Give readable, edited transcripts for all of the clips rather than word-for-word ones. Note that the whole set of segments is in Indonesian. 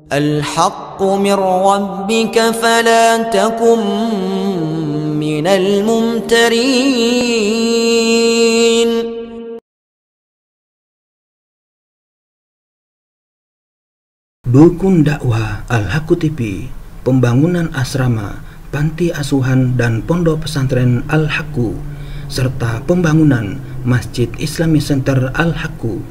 الحق من ربك فلا تكن من الممترين. Dukun dakwah Al-Haqqu TV, pembangunan asrama, panti asuhan dan pondok pesantren Al-Haqqu, serta pembangunan Masjid Islami Center Al-Haqqu.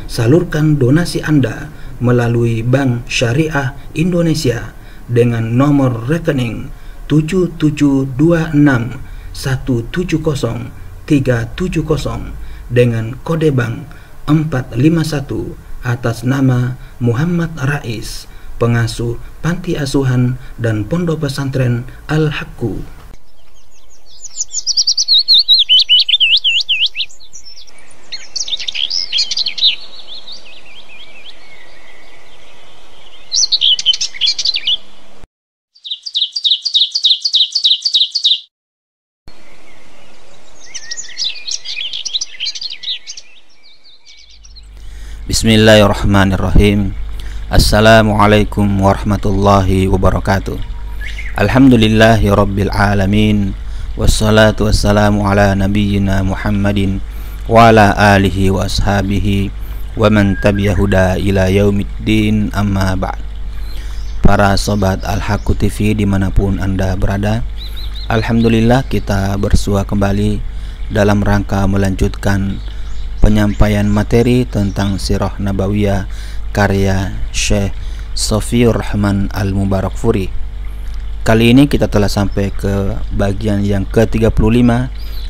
Salurkan donasi Anda melalui Bank Syariah Indonesia dengan nomor rekening 7726170370 dengan kode bank 451 atas nama Muhammad Rais, pengasuh panti asuhan dan pondok pesantren Al-Haqqu. Bismillahirrahmanirrahim. Assalamualaikum warahmatullahi wabarakatuh. Alhamdulillahi rabbil alamin. Wassalatu wassalamu ala nabiyyina Muhammadin wa ala alihi wa ashabihi wa man tabi'ahuda ila yaumiddin, amma ba'd. Para sobat Al-Haqqu TV dimanapun Anda berada, alhamdulillah kita bersua kembali dalam rangka melanjutkan penyampaian materi tentang Sirah Nabawiyah karya Syekh Sofiur Rahman Al-Mubarakfuri. Kali ini kita telah sampai ke bagian yang ke-35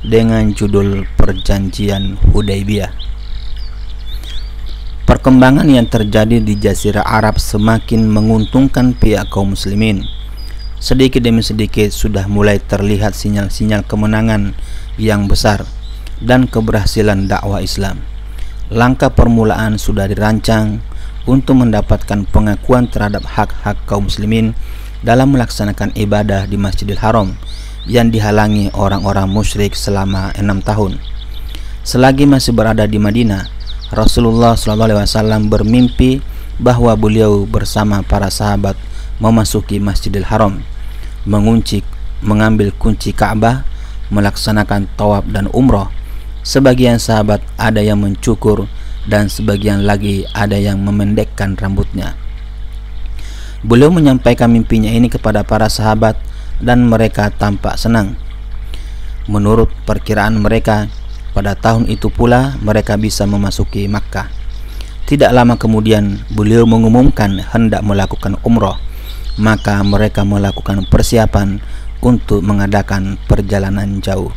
dengan judul Perjanjian Hudaybiyah. Perkembangan yang terjadi di Jazirah Arab semakin menguntungkan pihak kaum muslimin. Sedikit demi sedikit sudah mulai terlihat sinyal-sinyal kemenangan yang besar dan keberhasilan dakwah Islam. Langkah permulaan sudah dirancang untuk mendapatkan pengakuan terhadap hak-hak kaum muslimin dalam melaksanakan ibadah di Masjidil Haram yang dihalangi orang-orang musyrik selama 6 tahun. Selagi masih berada di Madinah, Rasulullah SAW bermimpi bahwa beliau bersama para sahabat memasuki Masjidil Haram, mengambil kunci Ka'bah, melaksanakan tawaf dan umrah. Sebagian sahabat ada yang mencukur dan sebagian lagi ada yang memendekkan rambutnya. Beliau menyampaikan mimpinya ini kepada para sahabat dan mereka tampak senang. Menurut perkiraan mereka, pada tahun itu pula mereka bisa memasuki Makkah. Tidak lama kemudian beliau mengumumkan hendak melakukan umrah, maka mereka melakukan persiapan untuk mengadakan perjalanan jauh.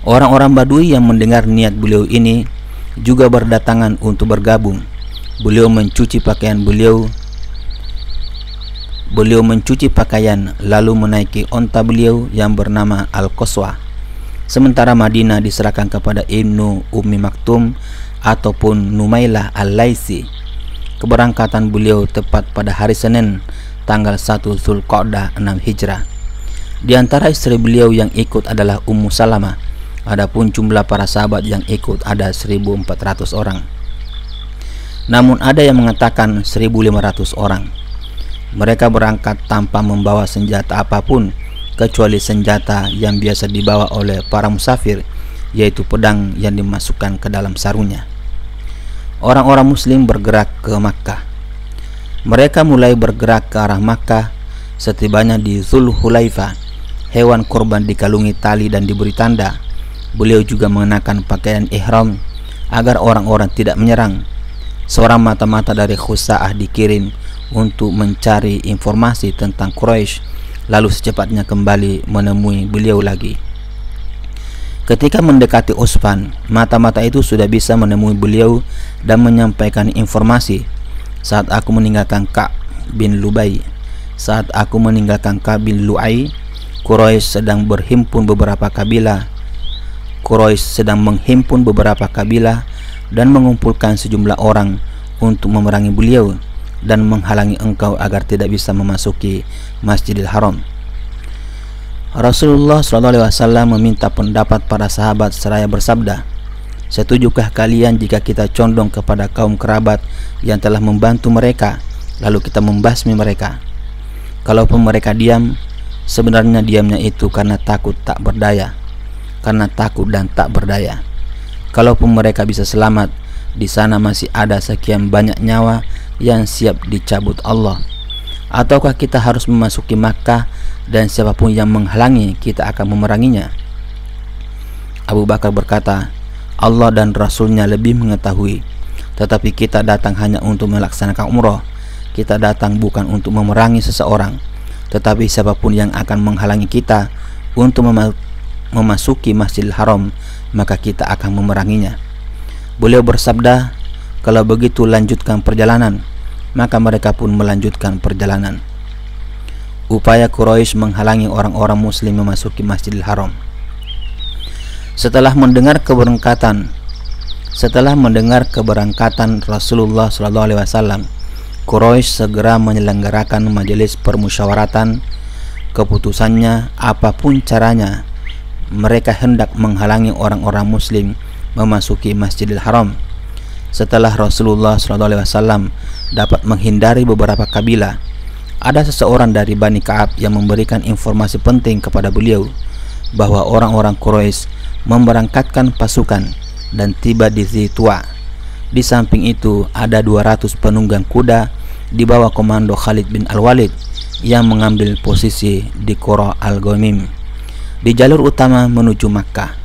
Orang-orang Badui yang mendengar niat beliau ini juga berdatangan untuk bergabung. Beliau mencuci pakaian lalu menaiki onta beliau yang bernama Al-Qaswah. Sementara Madinah diserahkan kepada Ibnu Ummi Maktum ataupun Numailah Al-Laisi. Keberangkatan beliau tepat pada hari Senin tanggal 1 Zulqa'dah 6 Hijrah. Di antara istri beliau yang ikut adalah Ummu Salamah. Adapun jumlah para sahabat yang ikut ada 1.400 orang. Namun ada yang mengatakan 1.500 orang. Mereka berangkat tanpa membawa senjata apapun kecuali senjata yang biasa dibawa oleh para musafir, yaitu pedang yang dimasukkan ke dalam sarungnya. Orang-orang muslim bergerak ke Makkah. Mereka mulai bergerak ke arah Makkah. Setibanya di Zulhulaifah, hewan kurban dikalungi tali dan diberi tanda. Beliau juga mengenakan pakaian ihram agar orang-orang tidak menyerang. Seorang mata-mata dari Khusa'ah dikirim untuk mencari informasi tentang Quraisy, lalu secepatnya kembali menemui beliau lagi. Ketika mendekati Usfan, mata-mata itu sudah bisa menemui beliau dan menyampaikan informasi. Saat aku meninggalkan Ka'b bin Lu'ay, Quraisy sedang menghimpun beberapa kabilah dan mengumpulkan sejumlah orang untuk memerangi beliau dan menghalangi engkau agar tidak bisa memasuki Masjidil Haram. Rasulullah SAW meminta pendapat para sahabat seraya bersabda, "Setujukah kalian jika kita condong kepada kaum kerabat yang telah membantu mereka, lalu kita membasmi mereka. Kalaupun mereka diam, sebenarnya diamnya itu karena takut tak berdaya, karena takut dan tak berdaya. Kalaupun mereka bisa selamat, di sana masih ada sekian banyak nyawa yang siap dicabut Allah. Ataukah kita harus memasuki Makkah dan siapapun yang menghalangi, kita akan memeranginya? Abu Bakar berkata, Allah dan Rasulnya lebih mengetahui, tetapi kita datang hanya untuk melaksanakan umrah. Kita datang bukan untuk memerangi seseorang, tetapi siapapun yang akan menghalangi kita untuk memasuki Masjidil Haram, maka kita akan memeranginya. Beliau bersabda, kalau begitu lanjutkan perjalanan. Maka mereka pun melanjutkan perjalanan. Upaya Quraisy menghalangi orang-orang muslim memasuki Masjidil Haram. Setelah mendengar keberangkatan Rasulullah SAW, Quraisy segera menyelenggarakan majelis permusyawaratan. Keputusannya, apapun caranya, mereka hendak menghalangi orang-orang muslim memasuki Masjidil Haram. Setelah Rasulullah SAW dapat menghindari beberapa kabilah, ada seseorang dari Bani Ka'ab yang memberikan informasi penting kepada beliau bahwa orang-orang Quraisy memberangkatkan pasukan dan tiba di Zituwa. Di samping itu ada 200 penunggang kuda di bawah komando Khalid bin Al-Walid yang mengambil posisi di Qura Al-Ghamim di jalur utama menuju Makkah.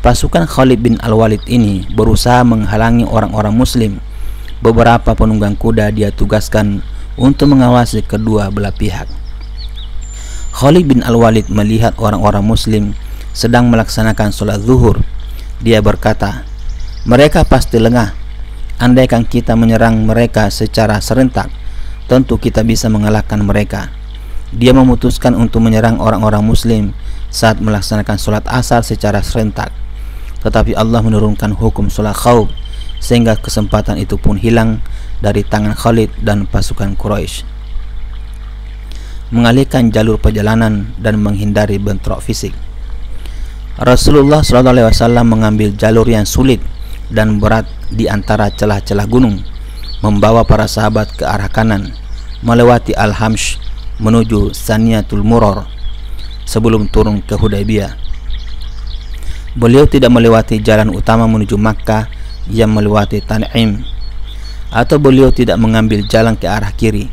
Pasukan Khalid bin Al-Walid ini berusaha menghalangi orang-orang muslim. Beberapa penunggang kuda dia tugaskan untuk mengawasi kedua belah pihak. Khalid bin Al-Walid melihat orang-orang muslim sedang melaksanakan sholat zuhur. Dia berkata, mereka pasti lengah. Andaikan kita menyerang mereka secara serentak, tentu kita bisa mengalahkan mereka. Dia memutuskan untuk menyerang orang-orang muslim saat melaksanakan sholat asar secara serentak. Tetapi Allah menurunkan hukum sholat khauf, sehingga kesempatan itu pun hilang dari tangan Khalid dan pasukan Quraisy. Mengalihkan jalur perjalanan dan menghindari bentrok fisik, Rasulullah SAW mengambil jalur yang sulit dan berat di antara celah-celah gunung, membawa para sahabat ke arah kanan, melewati Al-Hamsh menuju Saniyatul Muror sebelum turun ke Hudaybiyah. Beliau tidak melewati jalan utama menuju Makkah yang melewati Tan'im, atau beliau tidak mengambil jalan ke arah kiri.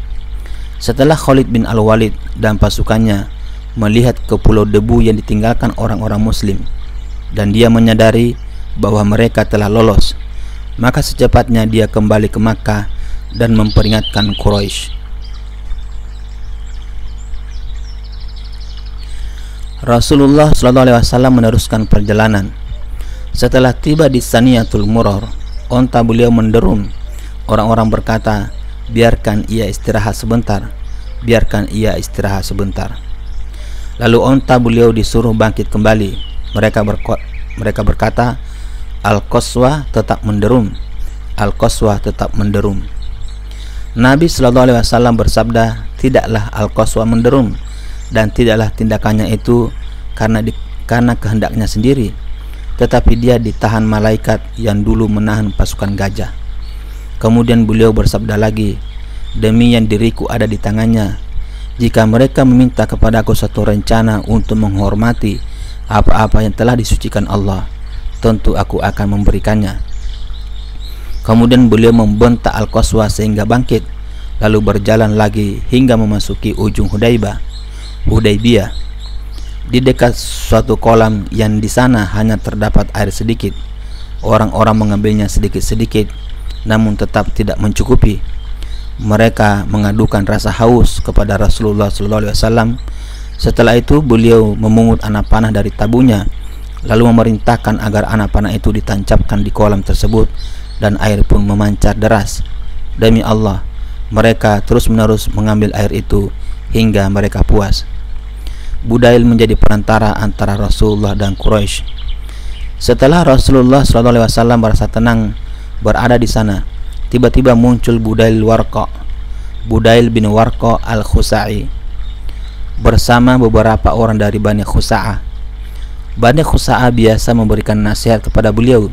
Setelah Khalid bin Al-Walid dan pasukannya melihat ke pulau debu yang ditinggalkan orang-orang muslim dan dia menyadari bahwa mereka telah lolos, maka secepatnya dia kembali ke Makkah dan memperingatkan Quraisy. Rasulullah SAW meneruskan perjalanan. Setelah tiba di Saniyatul Muror, onta beliau menderum. Orang-orang berkata, biarkan ia istirahat sebentar, biarkan ia istirahat sebentar. Lalu onta beliau disuruh bangkit kembali. Mereka berkata, Al-Qaswa tetap menderum, Al-Qaswa tetap menderum. Nabi SAW bersabda, tidaklah Al-Qaswa menderum, dan tidaklah tindakannya itu karena kehendaknya sendiri, tetapi dia ditahan malaikat yang dulu menahan pasukan gajah. Kemudian beliau bersabda lagi, demi yang diriku ada di tangannya, jika mereka meminta kepadaku satu rencana untuk menghormati apa-apa yang telah disucikan Allah, tentu aku akan memberikannya. Kemudian beliau membentak Al-Qaswa sehingga bangkit, lalu berjalan lagi hingga memasuki ujung Hudaybiyah. Di dekat suatu kolam yang di sana hanya terdapat air sedikit. Orang-orang mengambilnya sedikit-sedikit, namun tetap tidak mencukupi. Mereka mengadukan rasa haus kepada Rasulullah SAW. Setelah itu beliau memungut anak panah dari tabungnya, lalu memerintahkan agar anak panah itu ditancapkan di kolam tersebut, dan air pun memancar deras. Demi Allah, mereka terus-menerus mengambil air itu hingga mereka puas. Budail menjadi perantara antara Rasulullah dan Quraisy. Setelah Rasulullah SAW merasa tenang berada di sana, tiba-tiba muncul Budail bin Warqa Al-Khusa'i bersama beberapa orang dari Bani Khusa'ah. Bani Khusa'ah biasa memberikan nasihat kepada beliau.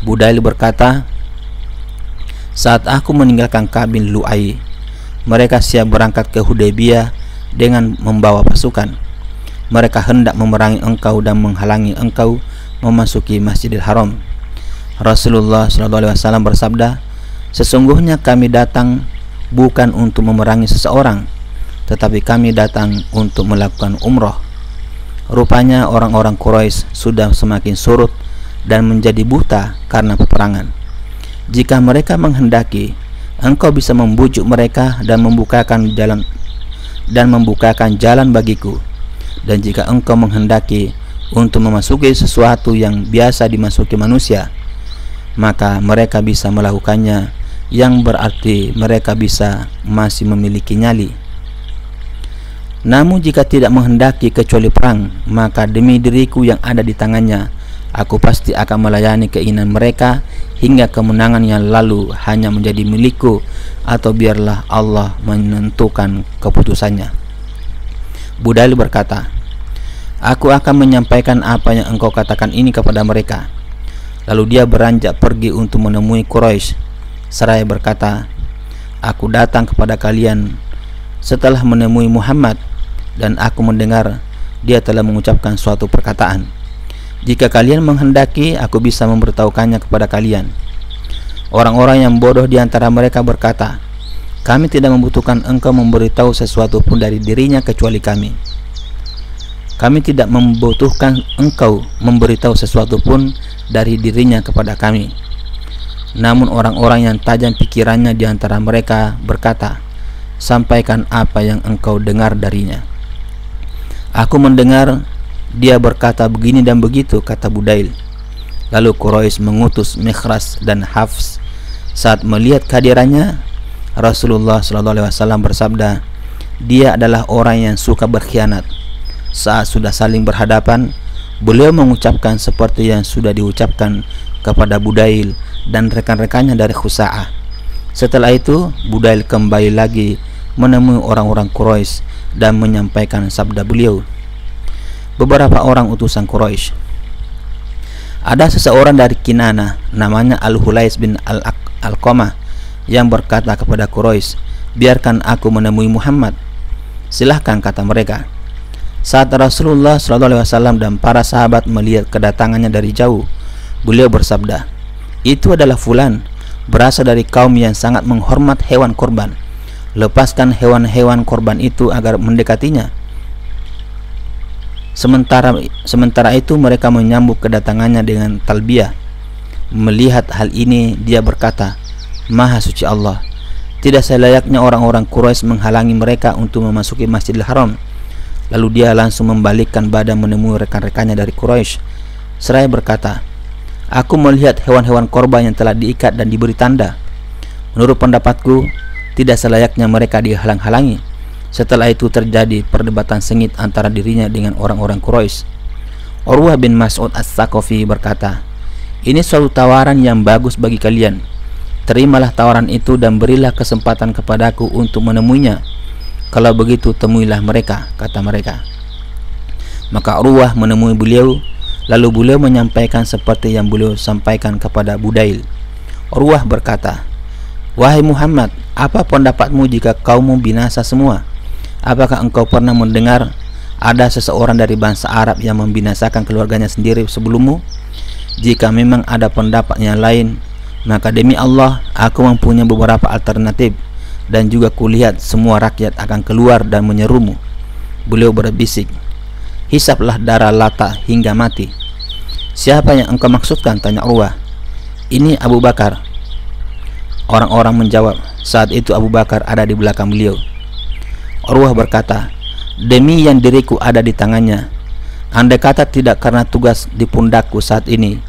Budail berkata, saat aku meninggalkan Ka'b bin Lu'ay, mereka siap berangkat ke Hudaybiyah dengan membawa pasukan. Mereka hendak memerangi engkau dan menghalangi engkau memasuki Masjidil Haram. Rasulullah SAW bersabda, sesungguhnya kami datang bukan untuk memerangi seseorang, tetapi kami datang untuk melakukan umrah. Rupanya orang-orang Quraisy sudah semakin surut dan menjadi buta karena peperangan. Jika mereka menghendaki, engkau bisa membujuk mereka dan membukakan jalan bagiku. Dan jika engkau menghendaki untuk memasuki sesuatu yang biasa dimasuki manusia, maka mereka bisa melakukannya, yang berarti mereka bisa masih memiliki nyali. Namun jika tidak menghendaki kecuali perang, maka demi diriku yang ada di tangannya, aku pasti akan melayani keinginan mereka hingga kemenangan yang lalu hanya menjadi milikku, atau biarlah Allah menentukan keputusannya. Budail berkata, aku akan menyampaikan apa yang engkau katakan ini kepada mereka. Lalu dia beranjak pergi untuk menemui Quraisy seraya berkata, aku datang kepada kalian setelah menemui Muhammad, dan aku mendengar dia telah mengucapkan suatu perkataan. Jika kalian menghendaki, aku bisa memberitahukannya kepada kalian. Orang-orang yang bodoh di antara mereka berkata, kami tidak membutuhkan engkau memberitahu sesuatu pun dari dirinya kecuali kami. Kami tidak membutuhkan engkau memberitahu sesuatu pun dari dirinya kepada kami. Namun orang-orang yang tajam pikirannya di antara mereka berkata, sampaikan apa yang engkau dengar darinya. Aku mendengar dia berkata begini dan begitu, kata Budail. Lalu Quraisy mengutus Mikhras dan Hafs. Saat melihat kehadirannya, Rasulullah SAW bersabda, dia adalah orang yang suka berkhianat. Saat sudah saling berhadapan, beliau mengucapkan seperti yang sudah diucapkan kepada Budail dan rekan-rekannya dari Khusa'ah. Setelah itu, Budail kembali lagi menemui orang-orang Quraisy dan menyampaikan sabda beliau. Beberapa orang utusan Quraisy. Ada seseorang dari Kinana namanya Al-Hulais bin Al-Alqamah yang berkata kepada Quraisy, biarkan aku menemui Muhammad. Silahkan, kata mereka. Saat Rasulullah SAW dan para sahabat melihat kedatangannya dari jauh, beliau bersabda, itu adalah fulan, berasal dari kaum yang sangat menghormat hewan korban. Lepaskan hewan-hewan korban itu agar mendekatinya. Sementara itu mereka menyambut kedatangannya dengan talbiyah. Melihat hal ini, dia berkata, Maha suci Allah, tidak selayaknya orang-orang Quraisy menghalangi mereka untuk memasuki Masjidil Haram. Lalu dia langsung membalikkan badan menemui rekan-rekannya dari Quraisy seraya berkata, aku melihat hewan-hewan korban yang telah diikat dan diberi tanda. Menurut pendapatku, tidak selayaknya mereka dihalang-halangi. Setelah itu terjadi perdebatan sengit antara dirinya dengan orang-orang Quraisy. Urwah bin Mas'ud As-Saqafi berkata, ini suatu tawaran yang bagus bagi kalian. Terimalah tawaran itu dan berilah kesempatan kepadaku untuk menemuinya. Kalau begitu temuilah mereka, kata mereka. Maka Urwah menemui beliau, lalu beliau menyampaikan seperti yang beliau sampaikan kepada Budail. Urwah berkata, wahai Muhammad, apa pendapatmu jika kaummu binasa semua? Apakah engkau pernah mendengar ada seseorang dari bangsa Arab yang membinasakan keluarganya sendiri sebelummu? Jika memang ada pendapat yang lain, maka demi Allah, aku mempunyai beberapa alternatif, dan juga kulihat semua rakyat akan keluar dan menyerumu. Beliau berbisik, hisaplah darah Lata hingga mati. Siapa yang engkau maksudkan? Tanya Urwah. Ini Abu Bakar. Orang-orang menjawab. Saat itu Abu Bakar ada di belakang beliau. Urwah berkata, demi yang diriku ada di tangannya, andai kata tidak karena tugas di pundakku saat ini,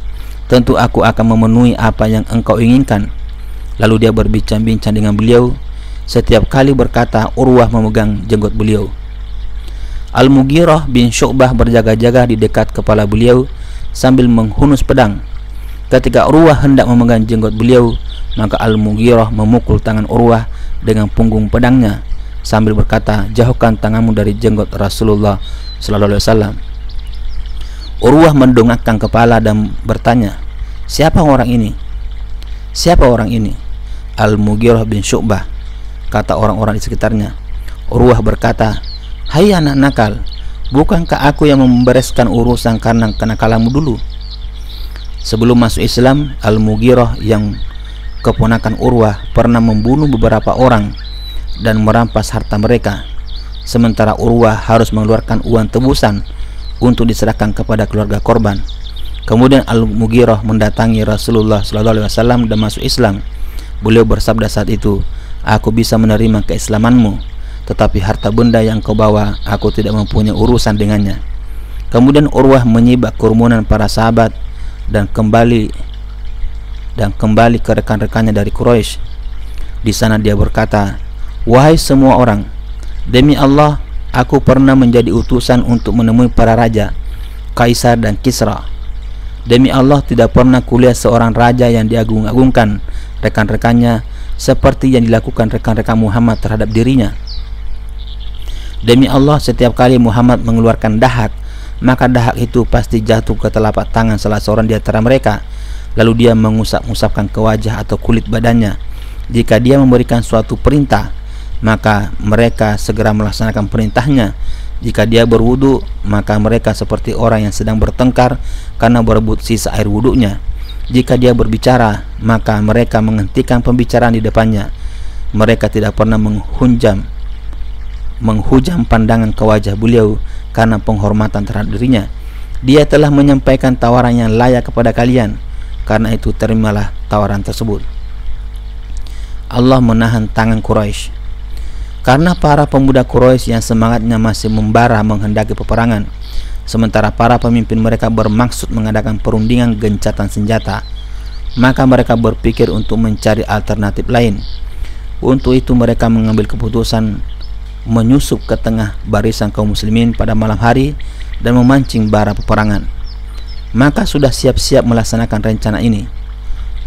tentu aku akan memenuhi apa yang engkau inginkan. Lalu dia berbincang-bincang dengan beliau. Setiap kali berkata, Urwah memegang jenggot beliau. Al-Mughirah bin Syu'bah berjaga-jaga di dekat kepala beliau sambil menghunus pedang. Ketika Urwah hendak memegang jenggot beliau, maka Al-Mughirah memukul tangan Urwah dengan punggung pedangnya sambil berkata, jauhkan tanganmu dari jenggot Rasulullah SAW. Urwah mendongakkan kepala dan bertanya, siapa orang ini? Siapa orang ini? Al-Mughirah bin Syu'bah. kata orang-orang di sekitarnya. Urwah berkata, "Hai anak nakal, bukankah aku yang membereskan urusan karena kenakalanmu dulu?" Sebelum masuk Islam, Al-Mughirah yang keponakan Urwah pernah membunuh beberapa orang dan merampas harta mereka, sementara Urwah harus mengeluarkan uang tebusan untuk diserahkan kepada keluarga korban. Kemudian Al-Mughirah mendatangi Rasulullah SAW dan masuk Islam. Beliau bersabda saat itu, "Aku bisa menerima keislamanmu, tetapi harta benda yang kau bawa, aku tidak mempunyai urusan dengannya." Kemudian Urwah menyibak kerumunan para sahabat dan kembali ke rekan-rekannya dari Quraisy. Di sana dia berkata, "Wahai semua orang, demi Allah, aku pernah menjadi utusan untuk menemui para raja, Kaisar dan Kisra. Demi Allah, tidak pernah kulihat seorang raja yang diagung-agungkan rekan-rekannya seperti yang dilakukan rekan-rekan Muhammad terhadap dirinya. Demi Allah, setiap kali Muhammad mengeluarkan dahak, maka dahak itu pasti jatuh ke telapak tangan salah seorang di antara mereka, lalu dia mengusap-usapkan ke wajah atau kulit badannya. Jika dia memberikan suatu perintah, maka mereka segera melaksanakan perintahnya. Jika dia berwudu, maka mereka seperti orang yang sedang bertengkar karena berebut sisa air wudunya. Jika dia berbicara, maka mereka menghentikan pembicaraan di depannya. Mereka tidak pernah menghujam pandangan ke wajah beliau karena penghormatan terhadap dirinya. Dia telah menyampaikan tawaran yang layak kepada kalian, karena itu terimalah tawaran tersebut." Allah menahan tangan Quraisy. Karena para pemuda Quraisy yang semangatnya masih membara menghendaki peperangan, sementara para pemimpin mereka bermaksud mengadakan perundingan gencatan senjata, maka mereka berpikir untuk mencari alternatif lain. Untuk itu mereka mengambil keputusan menyusup ke tengah barisan kaum muslimin pada malam hari dan memancing bara peperangan. Maka sudah siap-siap melaksanakan rencana ini.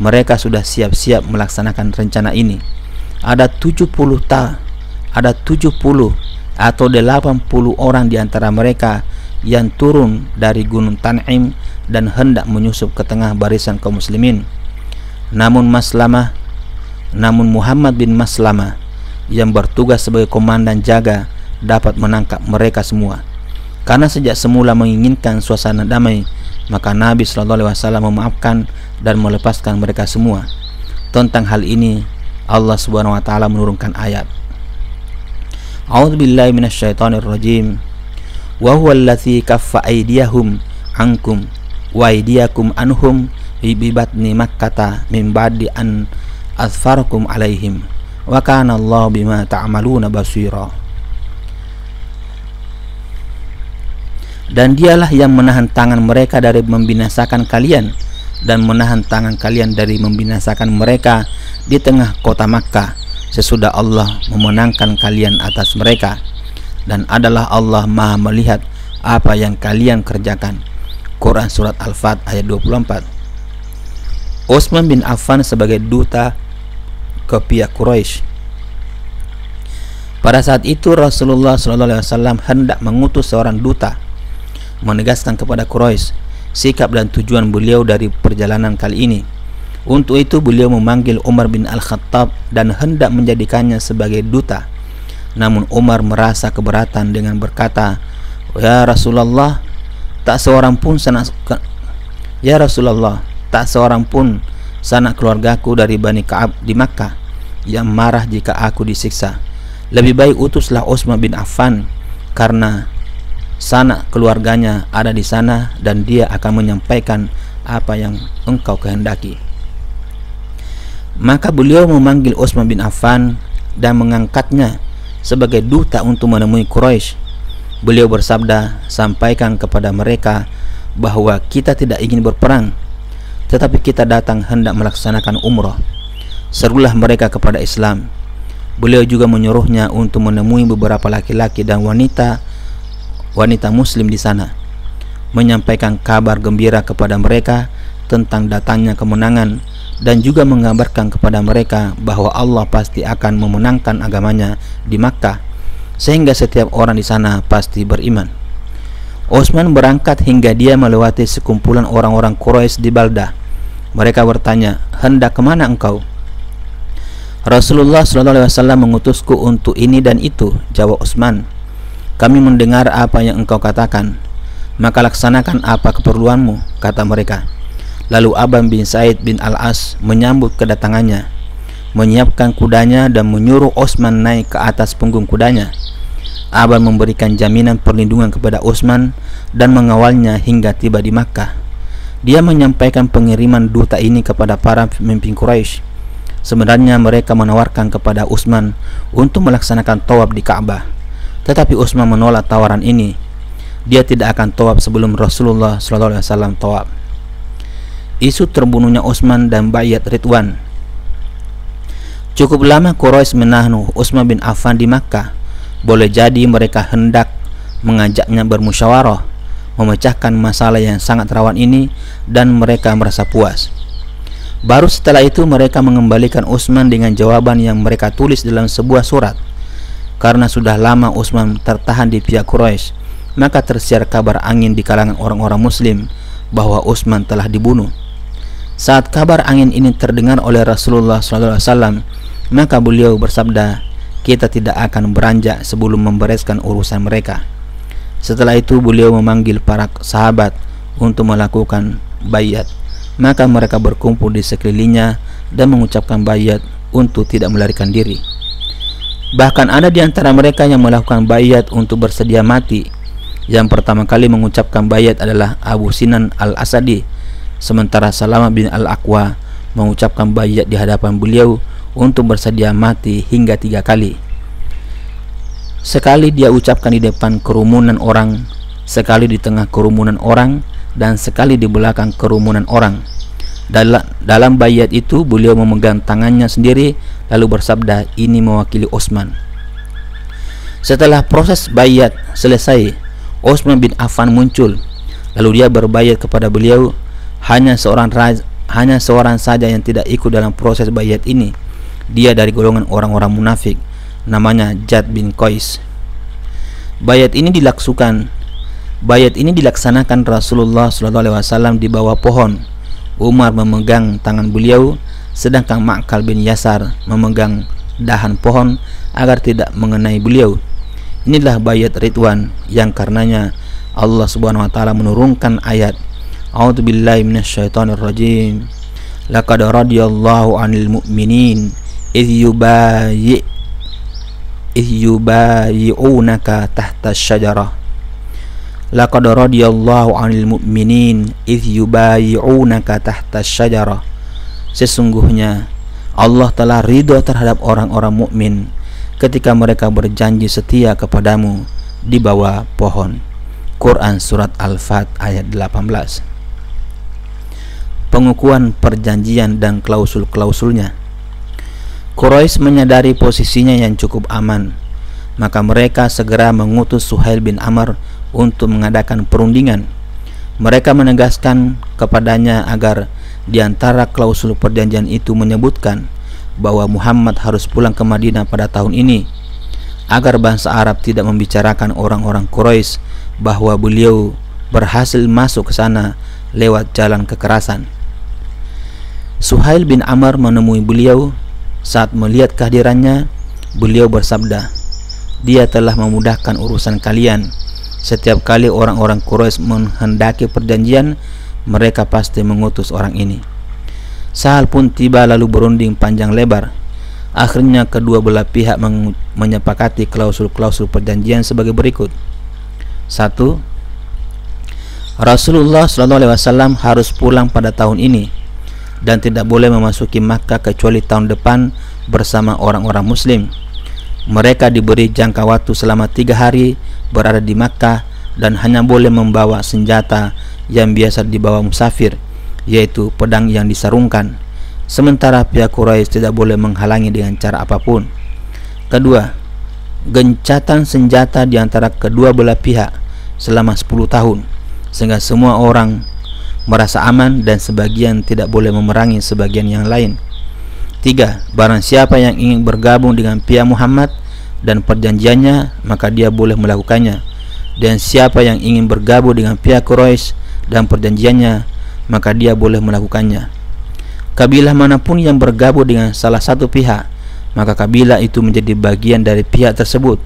Mereka sudah siap-siap melaksanakan rencana ini. Ada 70 atau 80 orang di antara mereka yang turun dari Gunung Tan'im dan hendak menyusup ke tengah barisan kaum muslimin. Namun Muhammad bin Maslamah yang bertugas sebagai komandan jaga dapat menangkap mereka semua. Karena sejak semula menginginkan suasana damai, maka Nabi SAW memaafkan dan melepaskan mereka semua. Tentang hal ini Allah Subhanahu wa taala menurunkan ayat, A'udzubillahi minasyaitonirrajim. Wa huwal ladzi kaffa aydiyahum ankum wa aydiyakum anhum bi batni Makkah min ba'di an asfarakum alaihim wa kana Allah bima ta'maluna basira. Dan dialah yang menahan tangan mereka dari membinasakan kalian dan menahan tangan kalian dari membinasakan mereka di tengah kota Makkah sesudah Allah memenangkan kalian atas mereka, dan adalah Allah Maha melihat apa yang kalian kerjakan. Quran Surat Al-Fat ayat 24. Utsman bin Affan sebagai duta ke pihak Quraisy. Pada saat itu Rasulullah SAW hendak mengutus seorang duta menegaskan kepada Quraisy sikap dan tujuan beliau dari perjalanan kali ini. Untuk itu beliau memanggil Umar bin Al-Khattab dan hendak menjadikannya sebagai duta. Namun Umar merasa keberatan dengan berkata, "Ya Rasulullah, tak seorang pun sanak keluargaku dari Bani Ka'ab di Makkah yang marah jika aku disiksa. Lebih baik utuslah Utsman bin Affan, karena sanak keluarganya ada di sana dan dia akan menyampaikan apa yang engkau kehendaki." Maka beliau memanggil Utsman bin Affan dan mengangkatnya sebagai duta untuk menemui Quraisy. Beliau bersabda, "Sampaikan kepada mereka bahwa kita tidak ingin berperang, tetapi kita datang hendak melaksanakan umrah. Serulah mereka kepada Islam." Beliau juga menyuruhnya untuk menemui beberapa laki-laki dan wanita muslim di sana, menyampaikan kabar gembira kepada mereka tentang datangnya kemenangan, dan juga menggambarkan kepada mereka bahwa Allah pasti akan memenangkan agamanya di Makkah, sehingga setiap orang di sana pasti beriman. Utsman berangkat hingga dia melewati sekumpulan orang-orang Quraisy di Baldah. Mereka bertanya, "Hendak kemana engkau?" Rasulullah SAW mengutusku untuk ini dan itu, jawab Utsman. Kami mendengar apa yang engkau katakan, maka laksanakan apa keperluanmu, kata mereka. Lalu Aban bin Said bin Al-As menyambut kedatangannya, menyiapkan kudanya dan menyuruh Utsman naik ke atas punggung kudanya. Aban memberikan jaminan perlindungan kepada Utsman dan mengawalnya hingga tiba di Makkah. Dia menyampaikan pengiriman duta ini kepada para pemimpin Quraisy. Sebenarnya mereka menawarkan kepada Utsman untuk melaksanakan tawaf di Ka'bah, tetapi Utsman menolak tawaran ini. Dia tidak akan tawaf sebelum Rasulullah SAW tawaf. Isu terbunuhnya Utsman dan Baiat Ridwan. Cukup lama Quraisy menahan Utsman bin Affan di Makkah. Boleh jadi mereka hendak mengajaknya bermusyawarah, memecahkan masalah yang sangat rawan ini, dan mereka merasa puas. Baru setelah itu mereka mengembalikan Utsman dengan jawaban yang mereka tulis dalam sebuah surat. Karena sudah lama Utsman tertahan di pihak Quraisy, maka tersiar kabar angin di kalangan orang-orang muslim bahwa Utsman telah dibunuh. Saat kabar angin ini terdengar oleh Rasulullah SAW, maka beliau bersabda, kita tidak akan beranjak sebelum membereskan urusan mereka. Setelah itu beliau memanggil para sahabat untuk melakukan baiat, maka mereka berkumpul di sekelilingnya dan mengucapkan baiat untuk tidak melarikan diri. Bahkan ada di antara mereka yang melakukan baiat untuk bersedia mati. Yang pertama kali mengucapkan baiat adalah Abu Sinan Al-Asadi, sementara Salamah bin Al-Aqwa mengucapkan baiat di hadapan beliau untuk bersedia mati hingga 3 kali. Sekali dia ucapkan di depan kerumunan orang, sekali di tengah kerumunan orang, dan sekali di belakang kerumunan orang. Dalam baiat itu beliau memegang tangannya sendiri lalu bersabda, ini mewakili Utsman. Setelah proses baiat selesai, Utsman bin Affan muncul. Lalu dia berbaiat kepada beliau. Hanya seorang saja yang tidak ikut dalam proses baiat ini. Dia dari golongan orang-orang munafik, namanya Jad bin Qais. Baiat ini dilaksanakan Rasulullah SAW di bawah pohon. Umar memegang tangan beliau, sedangkan Ma'qal bin Yasar memegang dahan pohon agar tidak mengenai beliau. Inilah baiat Ridwan yang karenanya Allah Subhanahu wa taala menurunkan ayat A'udzubillahi minasyaitonirrajim. Laqad radiyallahu 'anil mu'minin idh yubayyi'unaka tahta asy-syajarah. Laqad radiyallahu 'anil mu'minin idh yubayyi'unaka tahta asy-syajarah. Sesungguhnya Allah telah ridha terhadap orang-orang mukmin ketika mereka berjanji setia kepadamu di bawah pohon. Quran surat Al-Fat ayat 18. Pengukuhan perjanjian dan klausul-klausulnya. Quraisy menyadari posisinya yang cukup aman, maka mereka segera mengutus Suhail bin Amr untuk mengadakan perundingan. Mereka menegaskan kepadanya agar di antara klausul perjanjian itu menyebutkan bahwa Muhammad harus pulang ke Madinah pada tahun ini, agar bangsa Arab tidak membicarakan orang-orang Quraisy bahwa beliau berhasil masuk ke sana lewat jalan kekerasan. Suhail bin Amr menemui beliau. Saat melihat kehadirannya, beliau bersabda, dia telah memudahkan urusan kalian. Setiap kali orang-orang Quraisy menghendaki perjanjian, mereka pasti mengutus orang ini. Sahal pun tiba lalu berunding panjang lebar. Akhirnya kedua belah pihak menyepakati klausul-klausul perjanjian sebagai berikut. 1. Rasulullah SAW harus pulang pada tahun ini dan tidak boleh memasuki Makkah kecuali tahun depan bersama orang-orang muslim. Mereka diberi jangka waktu selama 3 hari berada di Makkah dan hanya boleh membawa senjata yang biasa dibawa musafir, yaitu pedang yang disarungkan. Sementara pihak Quraisy tidak boleh menghalangi dengan cara apapun. Kedua, gencatan senjata di antara kedua belah pihak selama 10 tahun, sehingga semua orang merasa aman dan sebagian tidak boleh memerangi sebagian yang lain. 3. Barang siapa yang ingin bergabung dengan pihak Muhammad dan perjanjiannya, maka dia boleh melakukannya. Dan siapa yang ingin bergabung dengan pihak Quraisy dan perjanjiannya, maka dia boleh melakukannya. Kabilah manapun yang bergabung dengan salah satu pihak maka kabilah itu menjadi bagian dari pihak tersebut,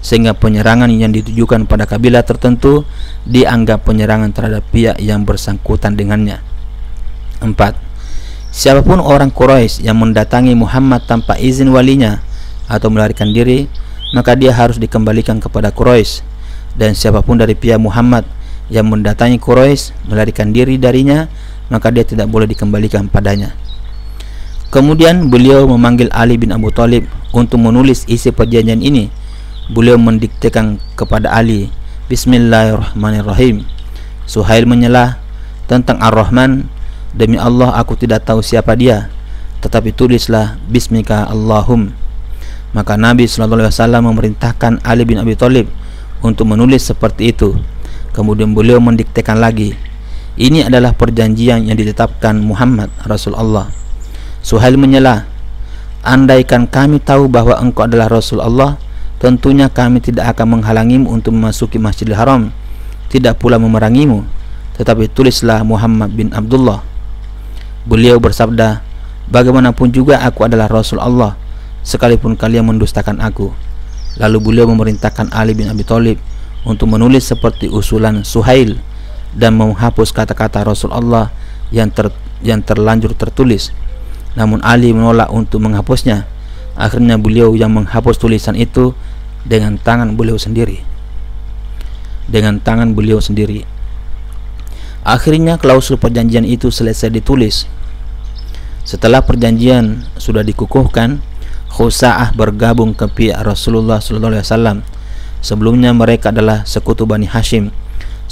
sehingga penyerangan yang ditujukan pada kabilah tertentu dianggap penyerangan terhadap pihak yang bersangkutan dengannya. 4. Siapapun orang Quraisy yang mendatangi Muhammad tanpa izin walinya atau melarikan diri, maka dia harus dikembalikan kepada Quraisy. Dan siapapun dari pihak Muhammad yang mendatangi Quraisy melarikan diri darinya, maka dia tidak boleh dikembalikan padanya. Kemudian beliau memanggil Ali bin Abu Thalib untuk menulis isi perjanjian ini. Beliau mendiktekan kepada Ali, Bismillahirrahmanirrahim. Suhail menyelah tentang Ar-Rahman, demi Allah aku tidak tahu siapa dia, tetapi tulislah Bismika Allahum. Maka Nabi SAW memerintahkan Ali bin Abi Thalib untuk menulis seperti itu. Kemudian beliau mendiktekan lagi, ini adalah perjanjian yang ditetapkan Muhammad Rasulullah. Suhail menyelah, andaikan kami tahu bahwa engkau adalah Rasul Allah, tentunya kami tidak akan menghalangimu untuk memasuki Masjidil Haram, tidak pula memerangimu, tetapi tulislah Muhammad bin Abdullah. Beliau bersabda, bagaimanapun juga aku adalah Rasul Allah, sekalipun kalian mendustakan aku. Lalu beliau memerintahkan Ali bin Abi Thalib untuk menulis seperti usulan Suhail dan menghapus kata-kata Rasul Allah yang terlanjur tertulis. Namun Ali menolak untuk menghapusnya. Akhirnya beliau yang menghapus tulisan itu dengan tangan beliau sendiri. Akhirnya klausul perjanjian itu selesai ditulis. Setelah perjanjian sudah dikukuhkan, Khusa'ah bergabung ke pihak Rasulullah SAW. Sebelumnya mereka adalah sekutu Bani Hashim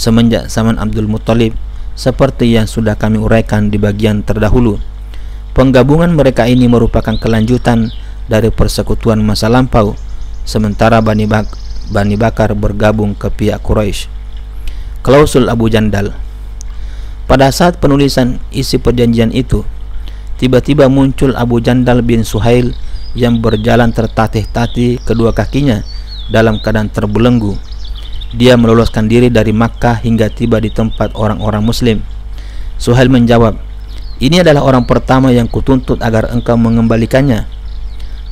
semenjak zaman Abdul Muttalib, seperti yang sudah kami uraikan di bagian terdahulu. Penggabungan mereka ini merupakan kelanjutan dari persekutuan masa lampau, sementara Bani Bakar bergabung ke pihak Quraisy. Klausul Abu Jandal. Pada saat penulisan isi perjanjian itu, tiba-tiba muncul Abu Jandal bin Suhail yang berjalan tertatih-tatih kedua kakinya dalam keadaan terbelenggu. Dia meloloskan diri dari Makkah hingga tiba di tempat orang-orang Muslim. Suhail menjawab, ini adalah orang pertama yang kutuntut agar engkau mengembalikannya.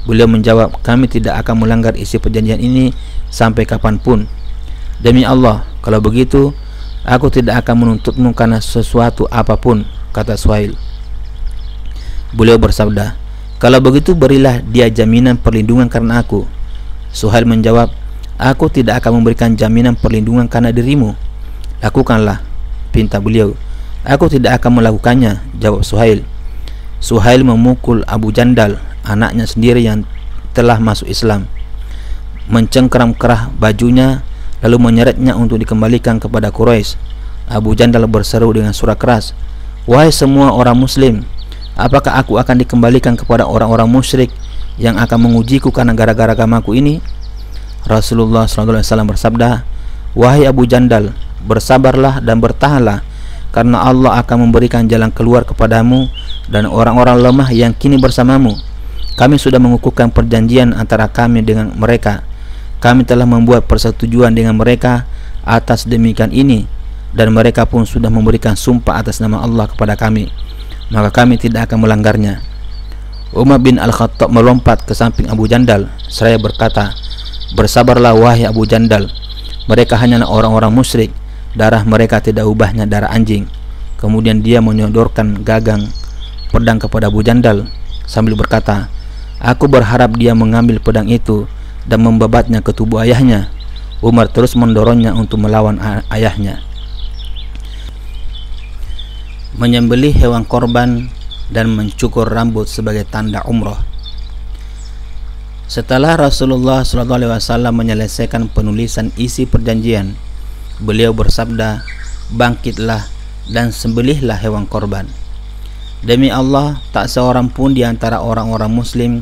Beliau menjawab, kami tidak akan melanggar isi perjanjian ini sampai kapanpun. Demi Allah, kalau begitu aku tidak akan menuntutmu karena sesuatu apapun, kata Suhail. Beliau bersabda, kalau begitu berilah dia jaminan perlindungan karena aku. Suhail menjawab, aku tidak akan memberikan jaminan perlindungan karena dirimu. Lakukanlah, pinta beliau. Aku tidak akan melakukannya, jawab Suhail. Suhail memukul Abu Jandal, anaknya sendiri yang telah masuk Islam, mencengkeram kerah bajunya, lalu menyeretnya untuk dikembalikan kepada Quraisy. Abu Jandal berseru dengan suara keras, wahai semua orang Muslim, apakah aku akan dikembalikan kepada orang-orang musyrik yang akan mengujiku karena gara-gara agamaku ini? Rasulullah SAW bersabda, wahai Abu Jandal, bersabarlah dan bertahanlah, karena Allah akan memberikan jalan keluar kepadamu dan orang-orang lemah yang kini bersamamu. Kami sudah mengukuhkan perjanjian antara kami dengan mereka. Kami telah membuat persetujuan dengan mereka atas demikian ini, dan mereka pun sudah memberikan sumpah atas nama Allah kepada kami, maka kami tidak akan melanggarnya. Umar bin Al-Khattab melompat ke samping Abu Jandal seraya berkata, bersabarlah wahai Abu Jandal, mereka hanyalah orang-orang musyrik, darah mereka tidak ubahnya darah anjing. Kemudian dia menyodorkan gagang pedang kepada Abu Jandal sambil berkata, aku berharap dia mengambil pedang itu dan membabatnya ke tubuh ayahnya. Umar terus mendorongnya untuk melawan ayahnya. Menyembelih hewan korban dan mencukur rambut sebagai tanda umrah. Setelah Rasulullah SAW menyelesaikan penulisan isi perjanjian, beliau bersabda, bangkitlah dan sembelihlah hewan korban. Demi Allah, tak seorang pun di antara orang-orang Muslim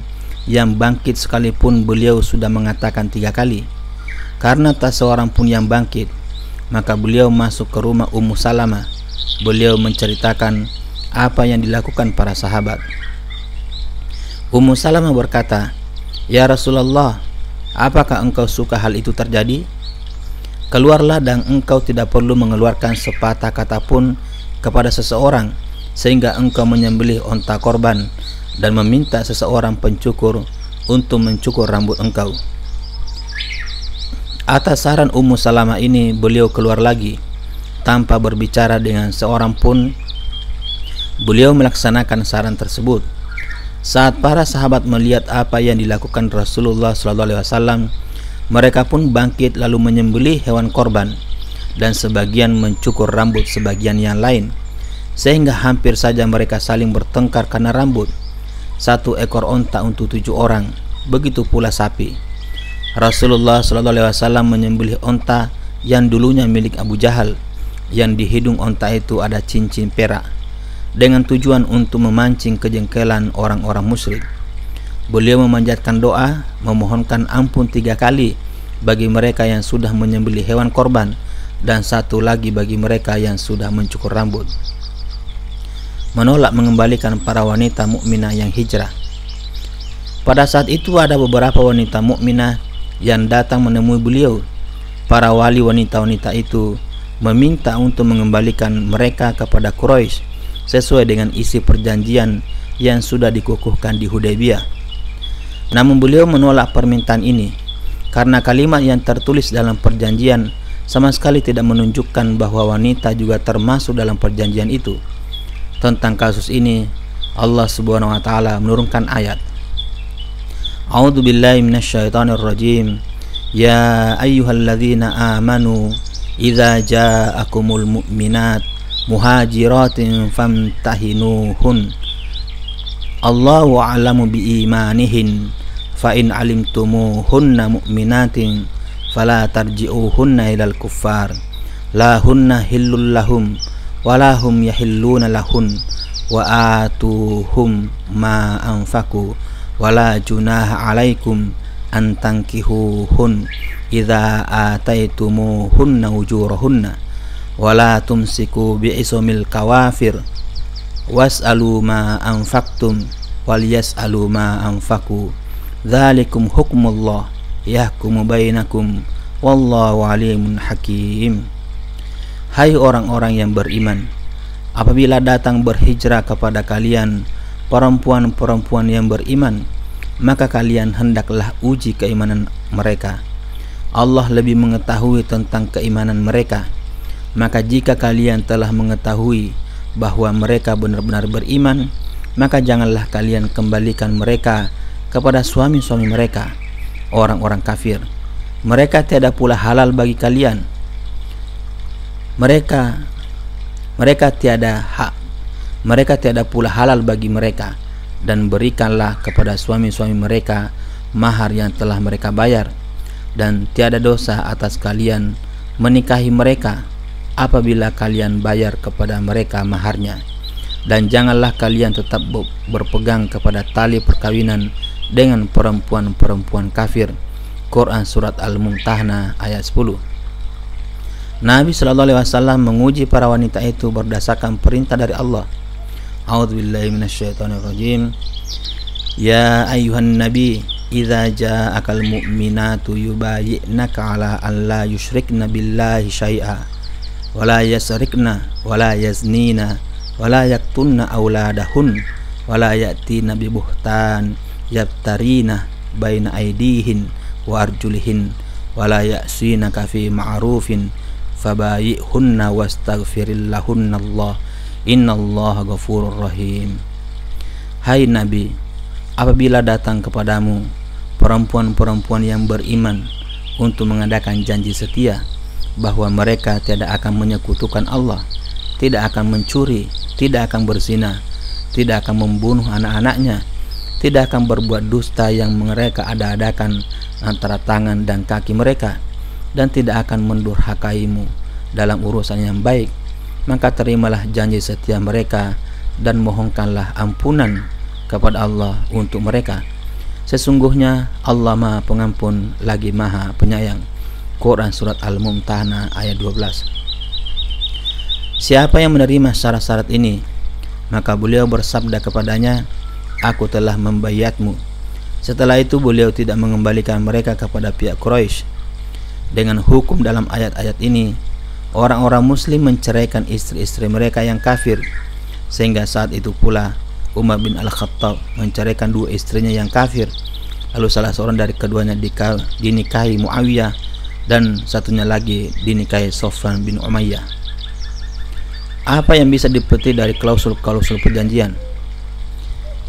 yang bangkit sekalipun beliau sudah mengatakan 3 kali. Karena tak seorang pun yang bangkit, maka beliau masuk ke rumah Ummu Salamah. Beliau menceritakan apa yang dilakukan para sahabat. Ummu Salamah berkata, ya Rasulullah, apakah engkau suka hal itu terjadi? Keluarlah dan engkau tidak perlu mengeluarkan sepatah kata pun kepada seseorang, sehingga engkau menyembelih onta korban dan meminta seseorang pencukur untuk mencukur rambut engkau. Atas saran Ummu Salamah ini, beliau keluar lagi tanpa berbicara dengan seorang pun. Beliau melaksanakan saran tersebut. Saat para sahabat melihat apa yang dilakukan Rasulullah SAW, mereka pun bangkit lalu menyembelih hewan korban, dan sebagian mencukur rambut sebagian yang lain, sehingga hampir saja mereka saling bertengkar karena rambut. 1 ekor onta untuk 7 orang, begitu pula sapi. Rasulullah SAW menyembelih onta yang dulunya milik Abu Jahal, yang di hidung onta itu ada cincin perak, dengan tujuan untuk memancing kejengkelan orang-orang musyrik. Beliau memanjatkan doa, memohonkan ampun 3 kali bagi mereka yang sudah menyembelih hewan korban, dan 1 lagi bagi mereka yang sudah mencukur rambut. Menolak mengembalikan para wanita mukminah yang hijrah. Pada saat itu ada beberapa wanita mukminah yang datang menemui beliau. Para wali wanita-wanita itu meminta untuk mengembalikan mereka kepada Quraisy sesuai dengan isi perjanjian yang sudah dikukuhkan di Hudaybiyah. Namun beliau menolak permintaan ini karena kalimat yang tertulis dalam perjanjian sama sekali tidak menunjukkan bahwa wanita juga termasuk dalam perjanjian itu. Tentang kasus ini, Allah Subhanahu wa taala menurunkan ayat, A'udzu billahi minasyaitonir rajim. Ya ayyuhalladzina amanu idza ja'akumul mu'minat muhajiratin famtahinuhun. Allahu a'lamu biimanihin fa in alimtumuhunna mu'minatin fala tarji'uhunna ilal kuffar la hunna hillul lahum wala hum yahilluna lahun wa atuhum ma anfaqu wala junaha alaikum an tankihuhun idza ataitumuhunna ujurahunna wala tumsiku bi'ismil kawafir was'alu ma anfaqtum wal yas'alu ma anfaqu dzalikum hukmullah yahkumu bainakum wallahu alimun hakim. Hai orang-orang yang beriman, apabila datang berhijrah kepada kalian perempuan-perempuan yang beriman, maka kalian hendaklah uji keimanan mereka. Allah lebih mengetahui tentang keimanan mereka. Maka jika kalian telah mengetahui bahwa mereka benar-benar beriman, maka janganlah kalian kembalikan mereka kepada suami-suami mereka, orang-orang kafir. Mereka tiada pula halal bagi kalian. Mereka tiada pula halal bagi mereka, dan berikanlah kepada suami-suami mereka mahar yang telah mereka bayar, dan tiada dosa atas kalian menikahi mereka apabila kalian bayar kepada mereka maharnya. Dan janganlah kalian tetap berpegang kepada tali perkawinan dengan perempuan-perempuan kafir. Quran Surat Al-Mumtahanah ayat 10. Nabi SAW menguji para wanita itu berdasarkan perintah dari Allah. A'udzubillahi minasyaitonirrajim. Ya ayyuhan nabi, idza ja'akal mu'minatu yubayyi'naka 'ala an la yusyrikna billahi syai'a wa la yasrikna wa la yaznina wa la yaqtunna auladahun wa la ya'tina bi buhtan yabtarina baina aydihin wa arjulihin wa la ya'sinaka fi ma'rufin fabayi'hunna wastaghfirillahunna Allah innallaha ghafurur rahim. Hai Nabi, apabila datang kepadamu perempuan-perempuan yang beriman untuk mengadakan janji setia bahwa mereka tidak akan menyekutukan Allah, tidak akan mencuri, tidak akan berzina, tidak akan membunuh anak-anaknya, tidak akan berbuat dusta yang mereka ada-adakan antara tangan dan kaki mereka, dan tidak akan mendurhakaimu dalam urusan yang baik, maka terimalah janji setia mereka dan mohonkanlah ampunan kepada Allah untuk mereka. Sesungguhnya Allah Maha Pengampun lagi Maha Penyayang. Quran Surat Al-Mumtahanah ayat 12. Siapa yang menerima syarat-syarat ini, maka beliau bersabda kepadanya, aku telah membayatmu. Setelah itu beliau tidak mengembalikan mereka kepada pihak Quraisy. Dengan hukum dalam ayat-ayat ini, orang-orang muslim menceraikan istri-istri mereka yang kafir, sehingga saat itu pula Umar bin Al-Khattab menceraikan 2 istrinya yang kafir. lalu salah seorang dari keduanya dinikahi Muawiyah dan satunya lagi dinikahi Sofwan bin Umayyah. Apa yang bisa dipetik dari klausul-klausul perjanjian?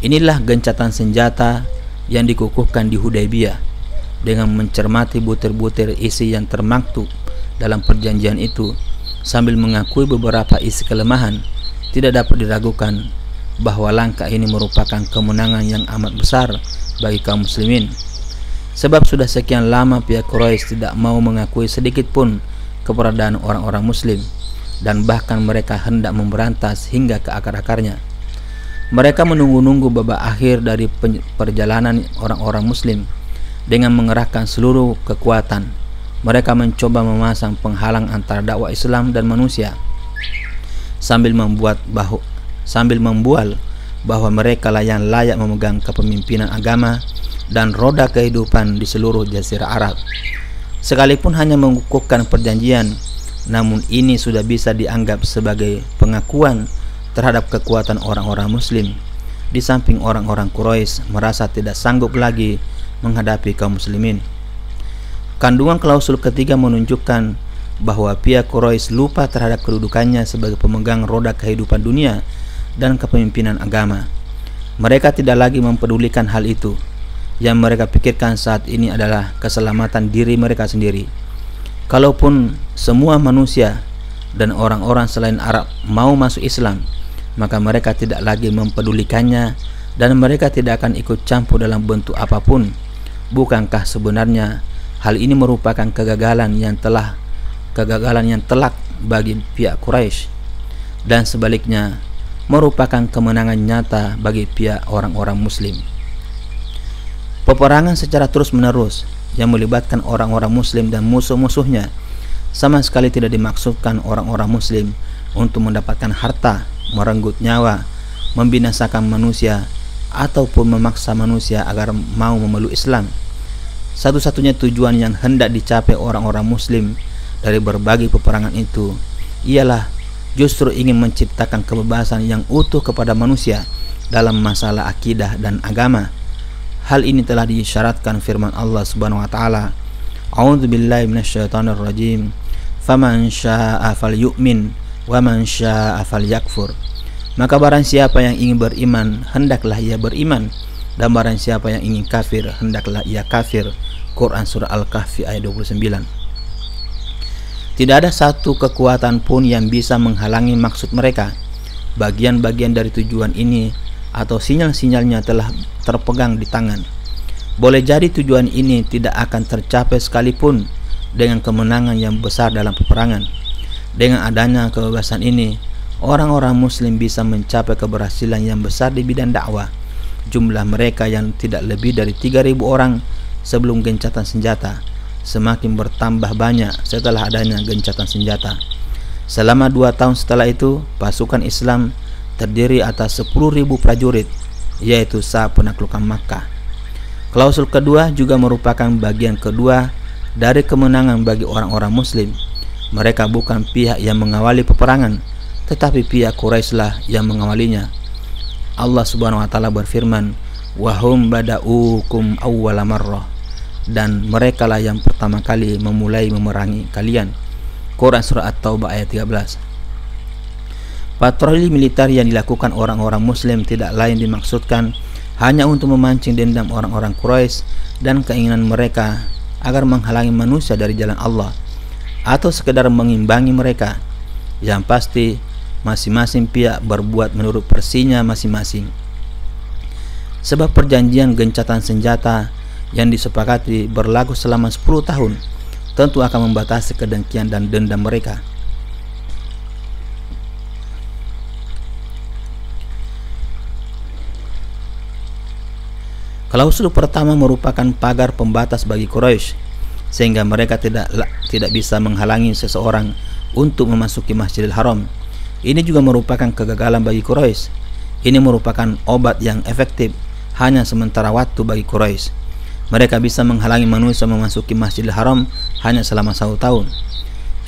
Inilah gencatan senjata yang dikukuhkan di Hudaybiyah. Dengan mencermati butir-butir isi yang termaktub dalam perjanjian itu, sambil mengakui beberapa isi kelemahan, tidak dapat diragukan bahwa langkah ini merupakan kemenangan yang amat besar bagi kaum muslimin. Sebab sudah sekian lama pihak Quraisy tidak mau mengakui sedikit pun keberadaan orang-orang muslim, dan bahkan mereka hendak memberantas hingga ke akar-akarnya. Mereka menunggu-nunggu babak akhir dari perjalanan orang-orang muslim. Dengan mengerahkan seluruh kekuatan, mereka mencoba memasang penghalang antara dakwah Islam dan manusia, sambil membual bahwa mereka lah yang layak memegang kepemimpinan agama dan roda kehidupan di seluruh jazirah Arab. Sekalipun hanya mengukuhkan perjanjian, namun ini sudah bisa dianggap sebagai pengakuan terhadap kekuatan orang-orang muslim, di samping orang-orang Quraisy merasa tidak sanggup lagi menghadapi kaum muslimin. Kandungan klausul ketiga menunjukkan bahwa pihak Quraisy lupa terhadap kedudukannya sebagai pemegang roda kehidupan dunia dan kepemimpinan agama. Mereka tidak lagi mempedulikan hal itu. Yang mereka pikirkan saat ini adalah keselamatan diri mereka sendiri. Kalaupun semua manusia dan orang-orang selain Arab mau masuk Islam, maka mereka tidak lagi mempedulikannya dan mereka tidak akan ikut campur dalam bentuk apapun. Bukankah sebenarnya hal ini merupakan kegagalan yang telak bagi pihak Quraisy, dan sebaliknya merupakan kemenangan nyata bagi pihak orang-orang muslim. Peperangan secara terus-menerus yang melibatkan orang-orang muslim dan musuh-musuhnya sama sekali tidak dimaksudkan orang-orang muslim untuk mendapatkan harta, merenggut nyawa, membinasakan manusia, ataupun memaksa manusia agar mau memeluk Islam. Satu-satunya tujuan yang hendak dicapai orang-orang muslim dari berbagai peperangan itu ialah justru ingin menciptakan kebebasan yang utuh kepada manusia dalam masalah akidah dan agama. Hal ini telah disyaratkan firman Allah Subhanahu wa taala, A'udzubillahi minasyaitonirrajim. Faman syaa'a falyu'min wa man syaa'a falyakfur. Maka barang siapa yang ingin beriman, hendaklah ia beriman, dan barang siapa yang ingin kafir, hendaklah ia kafir. Quran surah Al-Kahfi ayat 29. Tidak ada satu kekuatan pun yang bisa menghalangi maksud mereka. Bagian-bagian dari tujuan ini atau sinyal-sinyalnya telah terpegang di tangan. Boleh jadi tujuan ini tidak akan tercapai sekalipun dengan kemenangan yang besar dalam peperangan. Dengan adanya kebebasan ini, orang-orang muslim bisa mencapai keberhasilan yang besar di bidang dakwah. Jumlah mereka yang tidak lebih dari 3.000 orang sebelum gencatan senjata semakin bertambah banyak setelah adanya gencatan senjata. Selama 2 tahun setelah itu, pasukan Islam terdiri atas 10.000 prajurit, yaitu saat penaklukan Makkah. Klausul kedua juga merupakan bagian kedua dari kemenangan bagi orang-orang muslim. Mereka bukan pihak yang mengawali peperangan, tetapi pihak Quraisy lah yang mengawalinya. Allah Subhanahu wa taala berfirman, "Wahum bada'ukum awwala marrah." Dan mereka lah yang pertama kali memulai memerangi kalian. Quran surah At-Taubah ayat 13. Patroli militer yang dilakukan orang-orang muslim tidak lain dimaksudkan hanya untuk memancing dendam orang-orang Quraisy dan keinginan mereka agar menghalangi manusia dari jalan Allah, atau sekedar mengimbangi mereka. Yang pasti masing-masing pihak berbuat menurut versinya masing-masing. Sebab perjanjian gencatan senjata yang disepakati berlaku selama 10 tahun tentu akan membatasi kedengkian dan dendam mereka. Klausul pertama merupakan pagar pembatas bagi Quraisy, sehingga mereka tidak bisa menghalangi seseorang untuk memasuki Masjidil Haram. Ini juga merupakan kegagalan bagi Quraisy. Ini merupakan obat yang efektif hanya sementara waktu bagi Quraisy. Mereka bisa menghalangi manusia memasuki Masjidil Haram hanya selama 1 tahun.